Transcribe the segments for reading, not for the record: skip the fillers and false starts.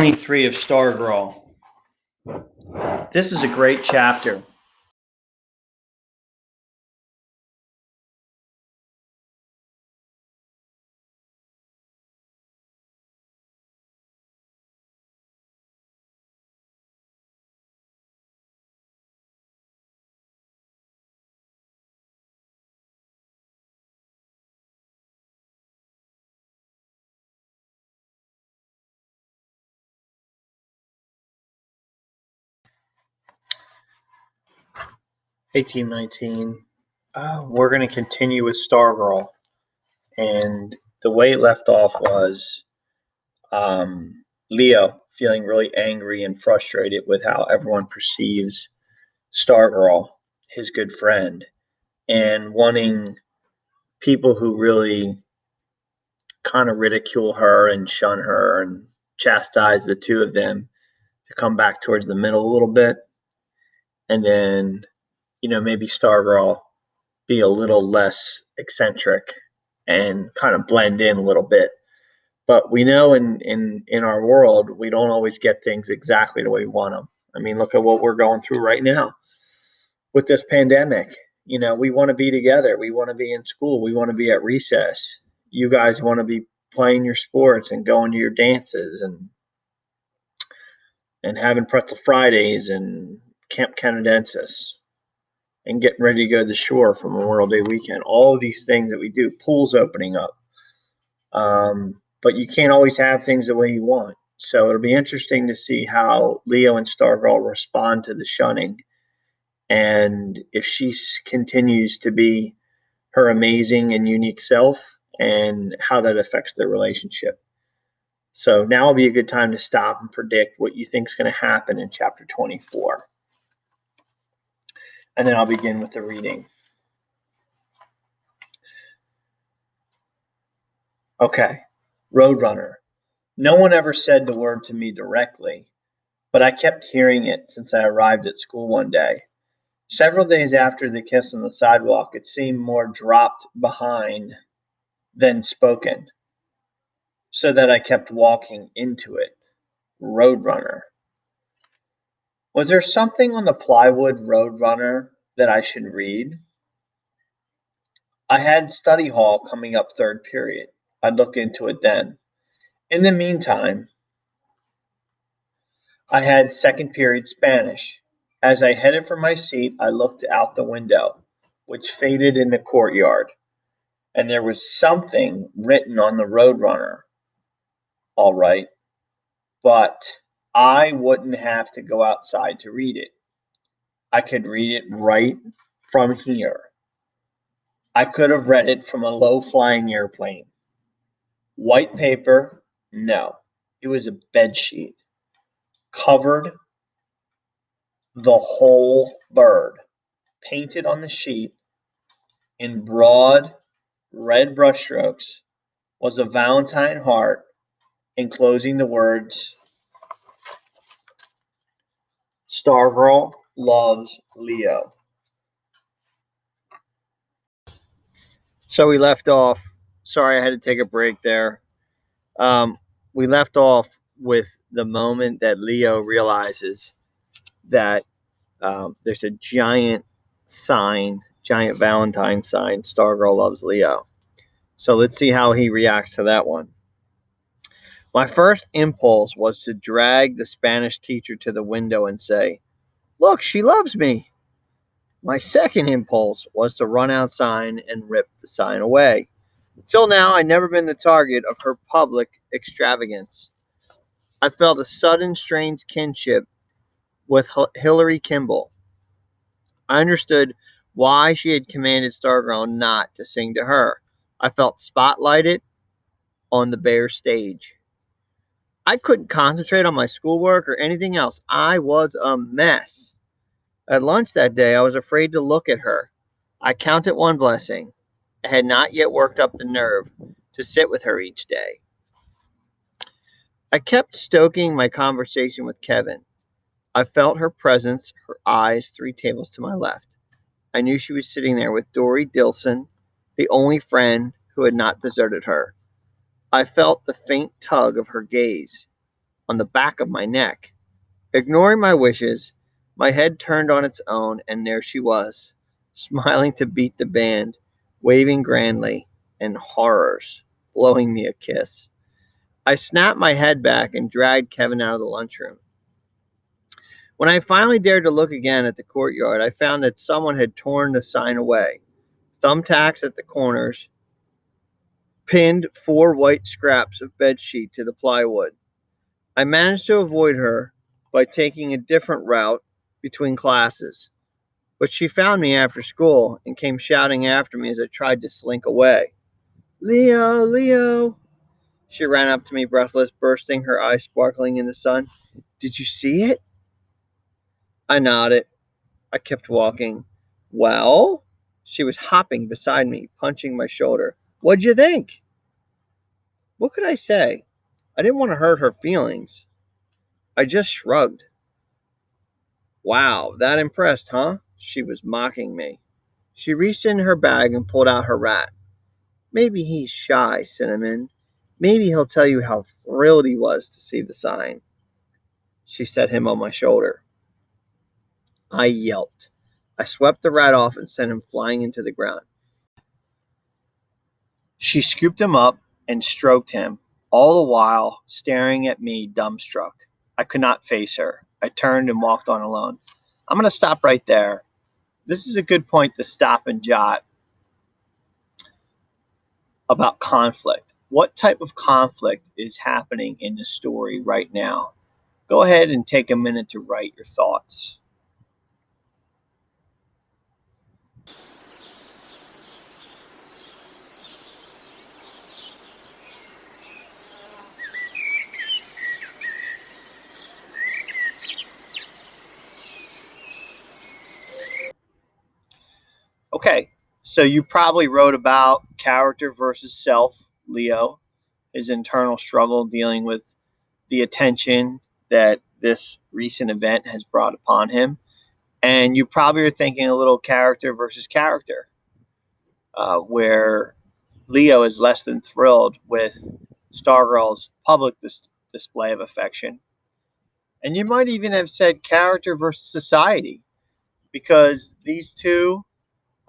23 of Stargirl. This is a great chapter. Hey, Team 19. We're going to continue with Stargirl. And the way it left off was Leo feeling really angry and frustrated with how everyone perceives Stargirl, his good friend, and wanting people who really kind of ridicule her and shun her and chastise the two of them to come back towards the middle a little bit. And then, maybe Stargirl be a little less eccentric and kind of blend in a little bit. But we know in our world, we don't always get things exactly the way we want them. I mean, look at what we're going through right now with this pandemic. We want to be together. We want to be in school. We want to be at recess. You guys want to be playing your sports and going to your dances and having pretzel Fridays and Camp Canadensis and getting ready to go to the shore for Memorial Day weekend. All of these things that we do, pools opening up. But you can't always have things the way you want. So it'll be interesting to see how Leo and Stargirl respond to the shunning, and if she continues to be her amazing and unique self, and how that affects their relationship. So now will be a good time to stop and predict what you think is going to happen in chapter 24. And then I'll begin with the reading. Okay, Roadrunner. No one ever said the word to me directly, but I kept hearing it since I arrived at school one day. Several days after the kiss on the sidewalk, it seemed more dropped behind than spoken, so that I kept walking into it. Roadrunner. Was there something on the plywood Roadrunner that I should read? I had study hall coming up third period. I'd look into it then. In the meantime, I had second period Spanish. As I headed for my seat, I looked out the window, which faded in the courtyard, and there was something written on the Roadrunner. All right, but I wouldn't have to go outside to read it. I could read it right from here. I could have read it from a low-flying airplane. White paper? No. It was a bedsheet. Covered the whole bird. Painted on the sheet in broad red brushstrokes was a Valentine heart enclosing the words, Stargirl loves Leo. So we left off. Sorry, I had to take a break there. We left off with the moment that Leo realizes that there's a giant Valentine sign, Stargirl loves Leo. So let's see how he reacts to that one. My first impulse was to drag the Spanish teacher to the window and say, "Look, she loves me." My second impulse was to run outside and rip the sign away. Till now, I'd never been the target of her public extravagance. I felt a sudden strange kinship with Hillary Kimball. I understood why she had commanded Stargirl not to sing to her. I felt spotlighted on the bare stage. I couldn't concentrate on my schoolwork or anything else. I was a mess. At lunch that day, I was afraid to look at her. I counted one blessing. I had not yet worked up the nerve to sit with her each day. I kept stoking my conversation with Kevin. I felt her presence, her eyes 3 tables to my left. I knew she was sitting there with Dory Dilson, the only friend who had not deserted her. I felt the faint tug of her gaze. on the back of my neck. Ignoring my wishes, my head turned on its own, and there she was, smiling to beat the band, waving grandly, and horrors, blowing me a kiss. I snapped my head back and dragged Kevin out of the lunchroom. When I finally dared to look again at the courtyard, I found that someone had torn the sign away. Thumbtacks at the corners pinned 4 white scraps of bedsheet to the plywood. I managed to avoid her by taking a different route between classes, but she found me after school and came shouting after me as I tried to slink away. Leo, Leo! She ran up to me breathless, bursting, her eyes sparkling in the sun. Did you see it? I nodded. I kept walking. Well? She was hopping beside me, punching my shoulder. What'd you think? What could I say? I didn't want to hurt her feelings. I just shrugged. Wow, that impressed, huh? She was mocking me. She reached in her bag and pulled out her rat. Maybe he's shy, Cinnamon. Maybe he'll tell you how thrilled he was to see the sign. She set him on my shoulder. I yelped. I swept the rat off and sent him flying into the ground. She scooped him up and stroked him, all the while staring at me dumbstruck. I could not face her. I turned and walked on alone. I'm going to stop right there. This is a good point to stop and jot about conflict. What type of conflict is happening in the story right now? Go ahead and take a minute to write your thoughts. Okay, so you probably wrote about character versus self, Leo, his internal struggle dealing with the attention that this recent event has brought upon him. And you probably are thinking a little character versus character, where Leo is less than thrilled with Stargirl's public display of affection. And you might even have said character versus society, because these two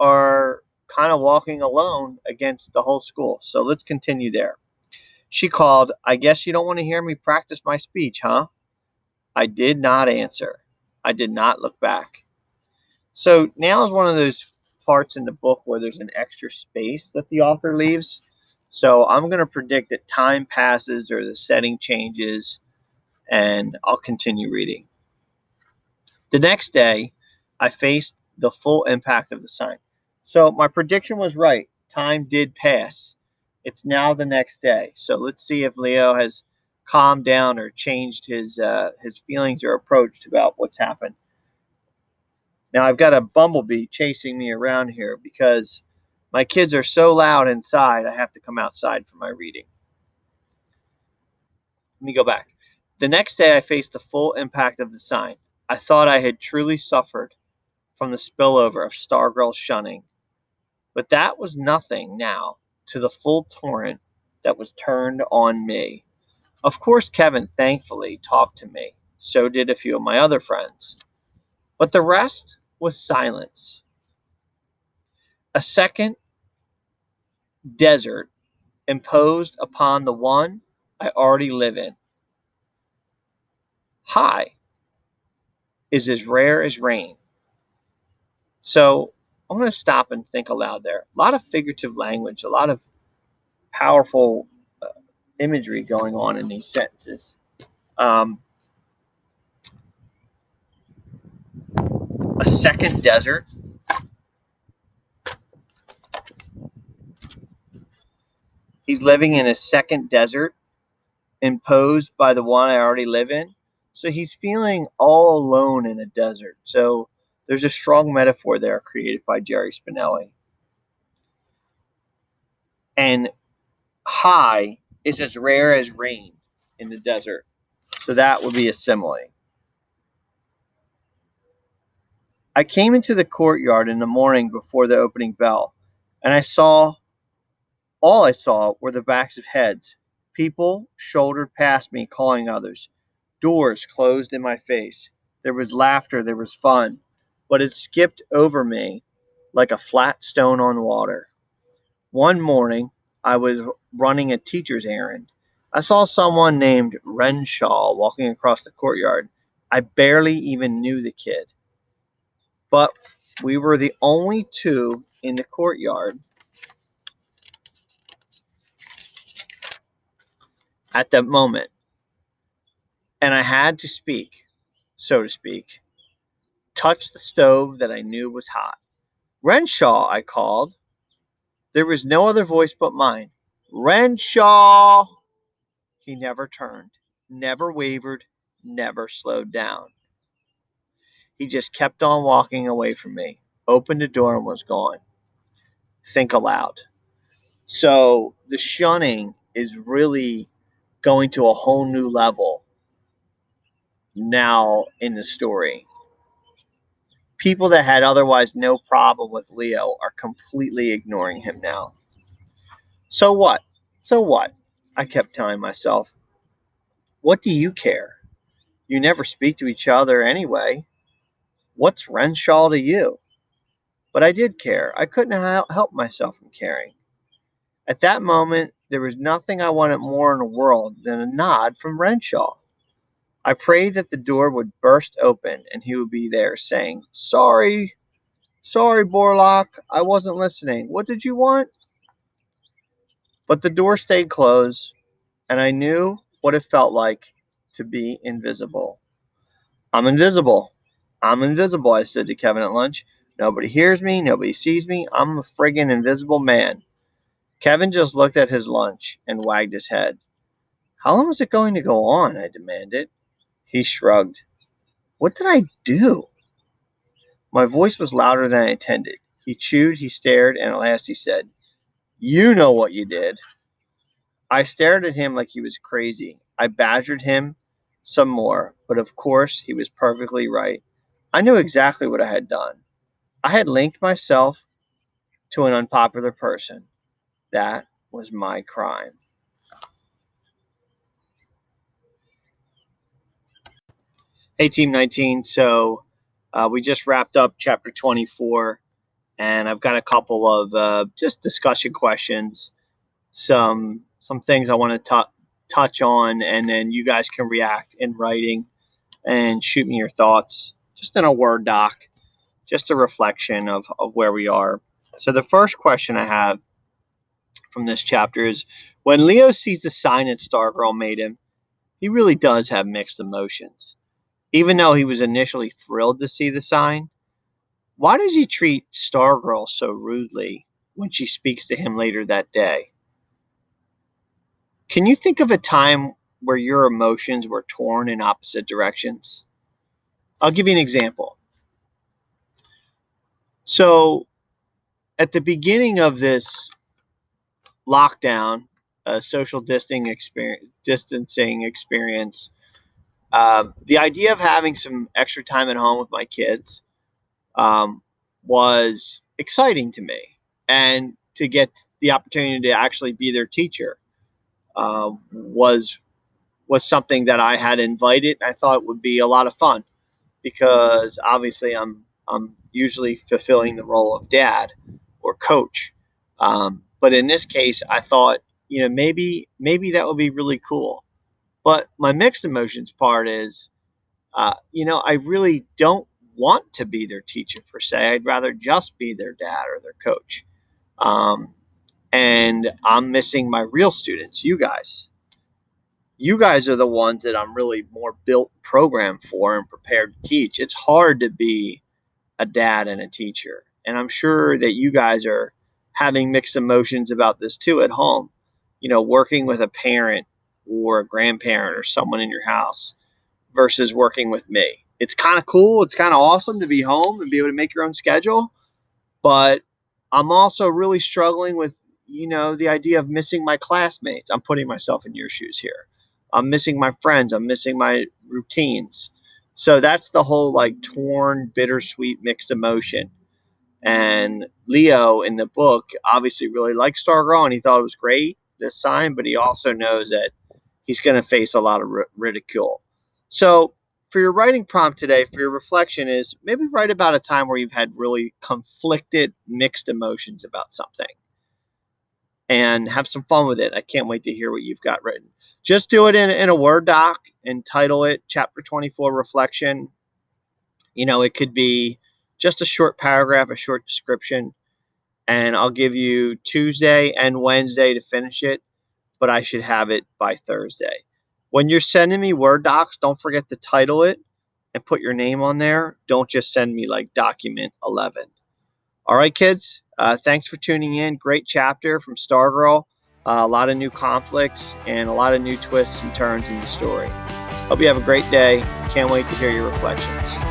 are kind of walking alone against the whole school. So let's continue there. She called, I guess you don't want to hear me practice my speech, huh? I did not answer. I did not look back. So now is one of those parts in the book where there's an extra space that the author leaves. So I'm going to predict that time passes or the setting changes, and I'll continue reading. The next day, I faced the full impact of the sign. So my prediction was right. Time did pass. It's now the next day. So let's see if Leo has calmed down or changed his feelings or approach about what's happened. Now I've got a bumblebee chasing me around here because my kids are so loud inside. I have to come outside for my reading. Let me go back. The next day, I faced the full impact of the sign. I thought I had truly suffered from the spillover of Stargirl shunning, but that was nothing now to the full torrent that was turned on me. Of course, Kevin thankfully talked to me. So did a few of my other friends. But the rest was silence. A second desert imposed upon the one I already live in. High is as rare as rain. So I'm going to stop and think aloud there. A lot of figurative language, a lot of powerful imagery going on in these sentences. A second desert. He's living in a second desert imposed by the one I already live in. So he's feeling all alone in a desert. So there's a strong metaphor there created by Jerry Spinelli. And high is as rare as rain in the desert. So that would be a simile. I came into the courtyard in the morning before the opening bell, and all I saw were the backs of heads. People shouldered past me, calling others. Doors closed in my face. There was laughter, there was fun, but it skipped over me like a flat stone on water. One morning, I was running a teacher's errand. I saw someone named Renshaw walking across the courtyard. I barely even knew the kid, but we were the only two in the courtyard at that moment, and I had to speak, so to speak, touch the stove that I knew was hot. Renshaw, I called. There was no other voice but mine. Renshaw! He never turned, never wavered, never slowed down. He just kept on walking away from me, opened the door, and was gone. Think aloud. So the shunning is really going to a whole new level now in the story. People that had otherwise no problem with Leo are completely ignoring him now. So what? So what? I kept telling myself. What do you care? You never speak to each other anyway. What's Renshaw to you? But I did care. I couldn't help myself from caring. At that moment, there was nothing I wanted more in the world than a nod from Renshaw. I prayed that the door would burst open and he would be there saying, Sorry, sorry, Borlock, I wasn't listening. What did you want? But the door stayed closed, and I knew what it felt like to be invisible. I'm invisible. I'm invisible, I said to Kevin at lunch. Nobody hears me. Nobody sees me. I'm a friggin' invisible man. Kevin just looked at his lunch and wagged his head. How long is it going to go on? I demanded. He shrugged. What did I do? My voice was louder than I intended. He chewed, he stared, and at last he said, You know what you did. I stared at him like he was crazy. I badgered him some more, but of course he was perfectly right. I knew exactly what I had done. I had linked myself to an unpopular person. That was my crime. Hey, Team 19. So we just wrapped up chapter 24, and I've got a couple of just discussion questions, some things I want to touch on, and then you guys can react in writing and shoot me your thoughts just in a Word doc, just a reflection of where we are. So the first question I have from this chapter is when Leo sees the sign that Stargirl made him, he really does have mixed emotions. Even though he was initially thrilled to see the sign, why does he treat Stargirl so rudely when she speaks to him later that day? Can you think of a time where your emotions were torn in opposite directions? I'll give you an example. So, at the beginning of this lockdown, social distancing experience, the idea of having some extra time at home with my kids um, was exciting to me, and to get the opportunity to actually be their teacher was something that I had invited. I thought would be a lot of fun because obviously I'm usually fulfilling the role of dad or coach, but in this case, I thought maybe that would be really cool. But my mixed emotions part is, I really don't want to be their teacher per se. I'd rather just be their dad or their coach. Um, and I'm missing my real students, you guys. You guys are the ones that I'm really more built programmed for and prepared to teach. It's hard to be a dad and a teacher. And I'm sure that you guys are having mixed emotions about this too at home. Working with a parent or a grandparent or someone in your house versus working with me. It's kind of cool. It's kind of awesome to be home and be able to make your own schedule. But I'm also really struggling with, the idea of missing my classmates. I'm putting myself in your shoes here. I'm missing my friends. I'm missing my routines. So that's the whole like torn, bittersweet, mixed emotion. And Leo in the book obviously really likes Stargirl and he thought it was great this time, but he also knows that he's going to face a lot of ridicule. So, for your writing prompt today, for your reflection, is maybe write about a time where you've had really conflicted, mixed emotions about something and have some fun with it. I can't wait to hear what you've got written. Just do it in a Word doc and title it Chapter 24 Reflection. It could be just a short paragraph, a short description, and I'll give you Tuesday and Wednesday to finish it, but I should have it by Thursday. When you're sending me Word docs, don't forget to title it and put your name on there. Don't just send me like document 11. All right, kids. Thanks for tuning in. Great chapter from Stargirl. A lot of new conflicts and a lot of new twists and turns in the story. Hope you have a great day. Can't wait to hear your reflections.